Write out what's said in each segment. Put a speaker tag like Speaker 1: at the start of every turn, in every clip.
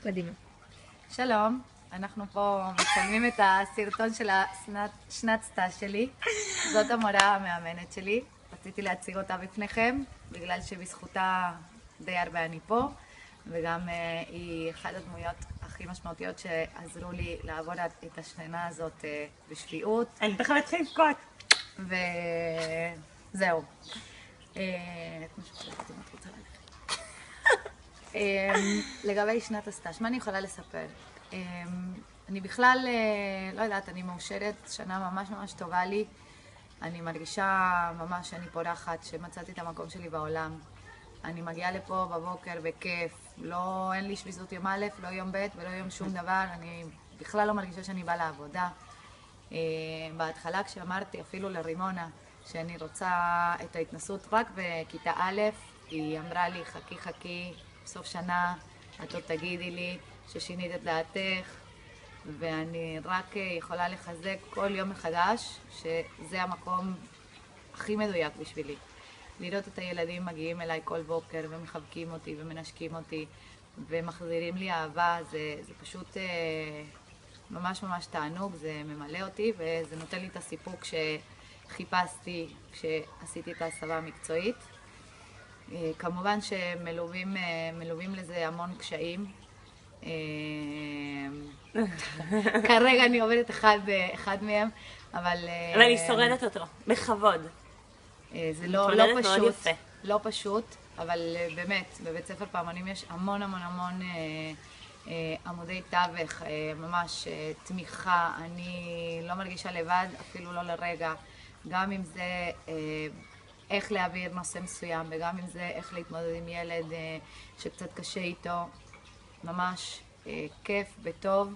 Speaker 1: קדימה.
Speaker 2: שלום, אנחנו פה מצלמים את הסרטון של שנת סטאז' שלי. זאת המורה המאמנת שלי. רציתי להציג אותה בפניכם, בגלל שבזכותה די הרבה אני פה, וגם היא אחת הדמויות הכי משמעותיות שעזרו לי לעבור את השנה הזאת בשפיעות.
Speaker 1: אני תכף אתחיל לבכות.
Speaker 2: וזהו. לגבי שנת הסטאז', מה אני יכולה לספר? אני בכלל, לא יודעת, אני מאושרת, שנה ממש ממש טובה לי. אני מרגישה ממש שאני פורחת, שמצאתי את המקום שלי בעולם. אני מגיעה לפה בבוקר בכיף, אין לי שביזות יום א', לא יום ב' ולא יום שום דבר, אני בכלל לא מרגישה שאני באה לעבודה. בהתחלה כשאמרתי אפילו לרימונה שאני רוצה את ההתנסות רק בכיתה א', היא אמרה לי חכי, בסוף שנה את עוד תגידי לי ששינית את דעתך, ואני רק יכולה לחזק כל יום מחדש שזה המקום הכי מדויק בשבילי. לראות את הילדים מגיעים אליי כל בוקר ומחבקים אותי ומנשקים אותי ומחזירים לי אהבה, זה פשוט ממש ממש תענוג, זה ממלא אותי וזה נותן לי את הסיפוק שחיפשתי כשעשיתי את ההסבה המקצועית. כמובן שמלווים לזה המון קשיים. כרגע אני עובדת אחד מהם, אבל
Speaker 1: היא שורדת אותו, בכבוד.
Speaker 2: זה לא פשוט, אבל באמת, בבית ספר פעמונים יש המון עמודי תווך, ממש תמיכה. אני לא מרגישה לבד, אפילו לא לרגע, גם אם זה איך להעביר נושא מסוים, וגם אם זה איך להתמודד עם ילד שקצת קשה איתו. ממש כיף וטוב.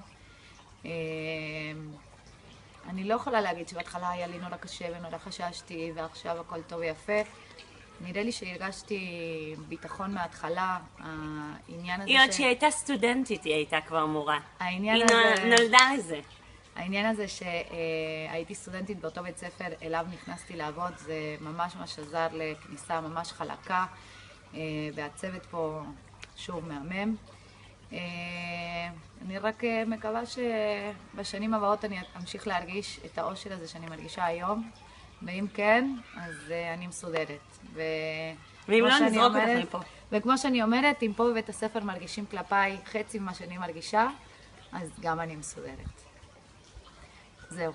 Speaker 2: אני לא יכולה להגיד שבהתחלה היה לי נורא קשה ונורא חששתי ועכשיו הכל טוב ויפה. נראה לי שהרגשתי ביטחון מההתחלה. העניין הזה
Speaker 1: היא עוד שהיא הייתה סטודנטית, היא הייתה כבר מורה.
Speaker 2: היא
Speaker 1: נולדה לזה.
Speaker 2: העניין הזה שהייתי סטודנטית באותו בית ספר אליו נכנסתי לעבוד, זה ממש עזר לכניסה ממש חלקה, והצוות פה שוב מהמם. אני רק מקווה שבשנים הבאות אני אמשיך להרגיש את האושר הזה שאני מרגישה היום, ואם כן, אז אני מסודרת.
Speaker 1: ואם לא, נזרוק אותך מפה.
Speaker 2: וכמו שאני אומרת, אם פה בבית הספר מרגישים כלפיי חצי ממה שאני מרגישה, אז גם אני מסודרת. זהו.